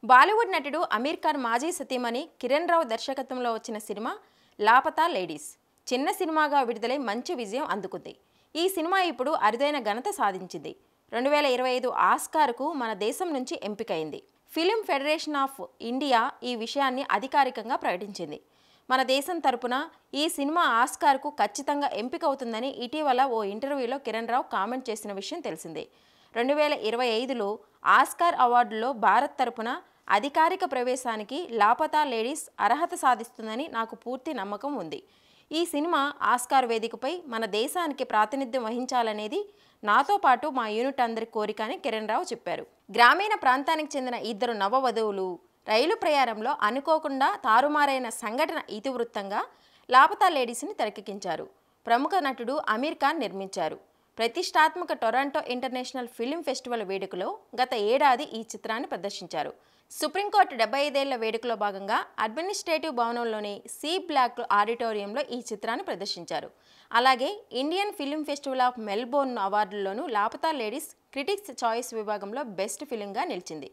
బాలీవుడ్ నటుడు అమీర్ ఖాన్ మాజీ సతీమణి కిరణ్ రావు దర్శకత్వంలో వచ్చిన సినిమా లాపతా లేడీస్ చిన్న సినిమాగా విడుదలై మంచి విజయం అందుకుంది. ఈ సినిమా ఇప్పుడు అరుదైన ఘనత సాధించింది. 2025 ఆస్కార్కు మన దేశం నుంచి ఎంపికైంది. ఫిలిం ఫెడరేషన్ ఆఫ్ ఇండియా ఈ విషయాన్ని అధికారికంగా ప్రకటించింది. మన దేశం తరపున ఈ సినిమా ఆస్కార్కు ఖచ్చితంగా ఎంపిక అవుతుందని ఇటీవల ఓ ఇంటర్వ్యూలో కిరణ్ రావు కామెంట్ చేసిన విషయం తెలిసిందే. 2025లో ఆస్కార్ అవార్డులో భారత్ తరపున అధికారిక ప్రవేశానికి లాపతా లేడీస్ అర్హత సాధిస్తుందని నాకు పూర్తి నమ్మకం ఉంది. ఈ సినిమా ఆస్కార్ వేదికపై మన దేశానికి ప్రాతినిధ్యం వహించాలనేది నాతో పాటు మా యూనిట్ అందరి కోరిక అని కిరణ్ రావు చెప్పారు. గ్రామీణ ప్రాంతానికి చెందిన ఇద్దరు నవవధువులు రైలు ప్రయాణంలో అనుకోకుండా తారుమారైన సంఘటన ఇతివృత్తంగా లాపతా లేడీస్ని తెరకెక్కించారు. ప్రముఖ నటుడు అమీర్ ఖాన్ నిర్మించారు. ప్రతిష్టాత్మక టొరంటో ఇంటర్నేషనల్ ఫిల్మ్ ఫెస్టివల్ వేడుకలో గత ఏడాది ఈ చిత్రాన్ని ప్రదర్శించారు. సుప్రీంకోర్టు 75 ఏళ్ల వేడుకలో భాగంగా అడ్మినిస్ట్రేటివ్ భవనంలోని సి బ్లాక్ ఆడిటోరియంలో ఈ చిత్రాన్ని ప్రదర్శించారు. అలాగే Indian film festival of Melbourne అవార్డుల్లోనూ లాపతా లేడీస్ క్రిటిక్స్ చాయిస్ విభాగంలో బెస్ట్ ఫిల్మ్గా నిలిచింది.